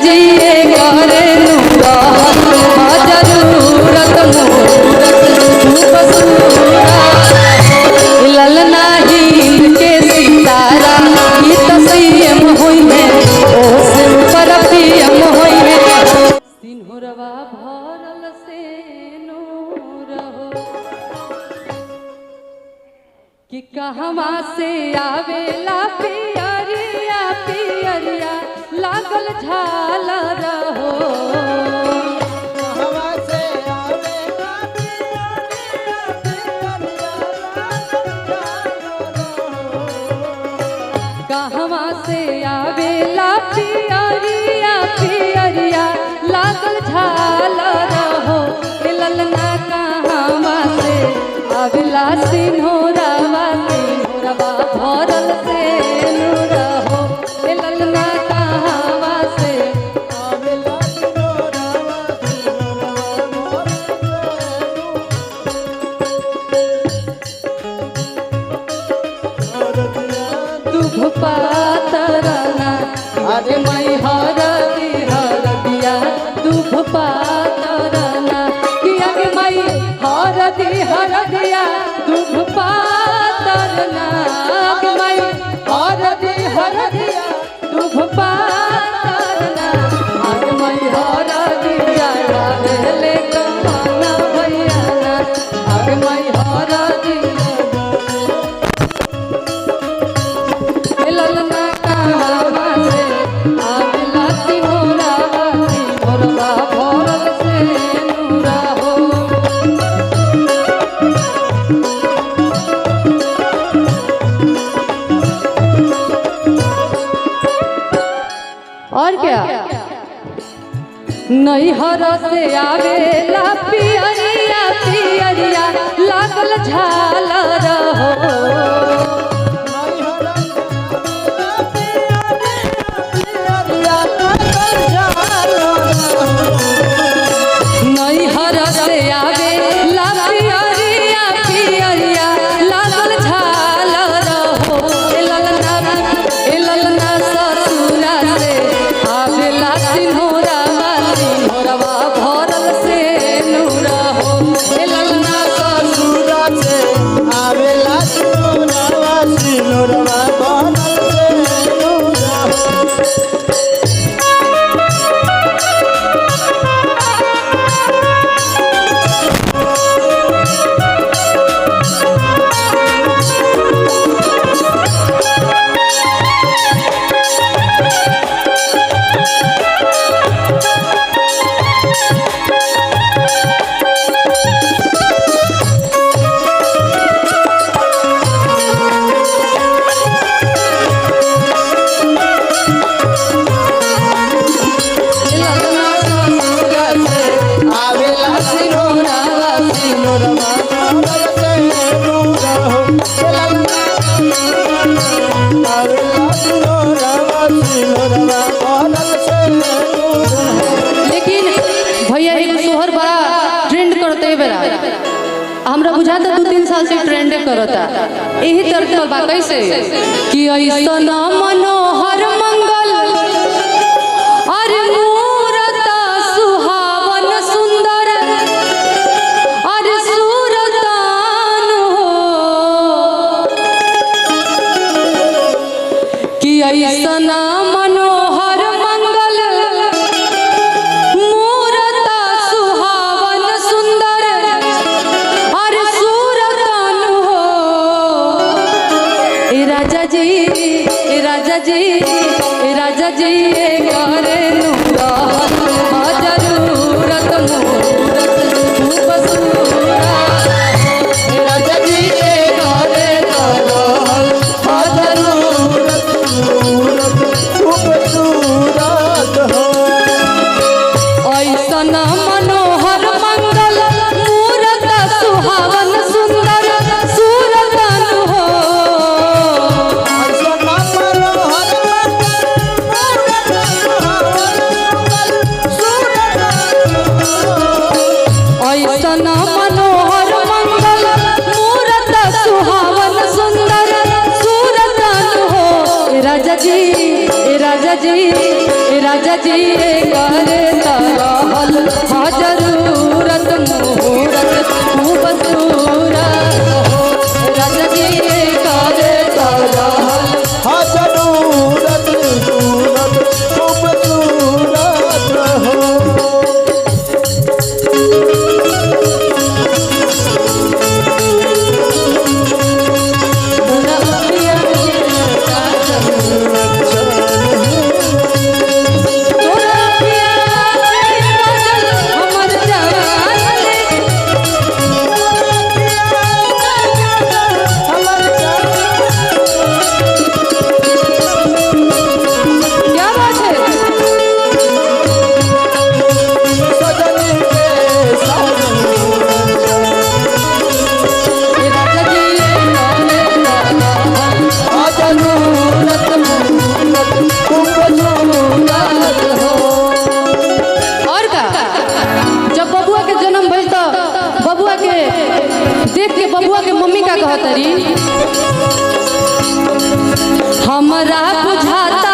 जी ये करे नूरा जरूरत ललना हिंद के सितारा ये तो सीएम होई में ओ से पर पीएम होई में सिंहरवा भरल से नूर हो कि कहवा से आवेला पियरिया पियरिया लागल झालर हो कहवा से आवेला पियरिया कहवा से आवेला पियरिया पियरिया लागल झालर हो ललना कहवा से आवेला सिंहरवा सिंहरवा भरल से नूर हो ललना कहवा से आवेला दुख पातरना अरे मई हरदी हरदिया दुख पातरना किया के मई हरदी हरदिया दुख पातरना के मई हरदी हरदिया दुख पातरना अरे मई हरदिया ले कमाना भैया ना अरे मई हरदी ललना कहवा से आवेला सिंहरवा सिंहरवा भरल से नूरा हो और क्या नैहर से आवेला पियरिया पियरिया लागल झालर हो नैहर से आवेला पियरिया पियरिया लागल झालर हो ललना ससुरा से आवेला सिंहरवा सिंहरवा भरल से नूर हो ललना ससुरा से आवेला सिंहरवा सिंहरवा भरल से नूर हो लेकिन भैया एक सोहर बड़ा ट्रेंड करते बेरा हमरा बुझाता 2-3 साल से ट्रेंड करता यही तरह बा कैसे कि ऐसन मनोहर मंगल अरे मूरत सुहावन सुंदर अरे सूरतान हो कि ऐसन मनोहर मंगल मूरत सुहावन सुंदर अरे सूरतान हो ए राजा जी ए राजा जी ए राजा जी ये करे नूरा जरूरत मूरत बसूरा ए राजा जी ये करे नूरा जरूरत ऐसन मनोहर मंगल मूरत सुहावन सुंदर सूरतन हो ऐसन मनोहर मंगल मूरत सुहावन सुंदर सूरतन हो राजा जी राजा जी करे तरहल हाँ जरूरत मुहूर्त खूब सूरत हो राजा जी करे तरहल हाँ जरूरत सूरत खूबसूरत हो देख के बबुआ के मम्मी का कहतरी हमरा बुझाता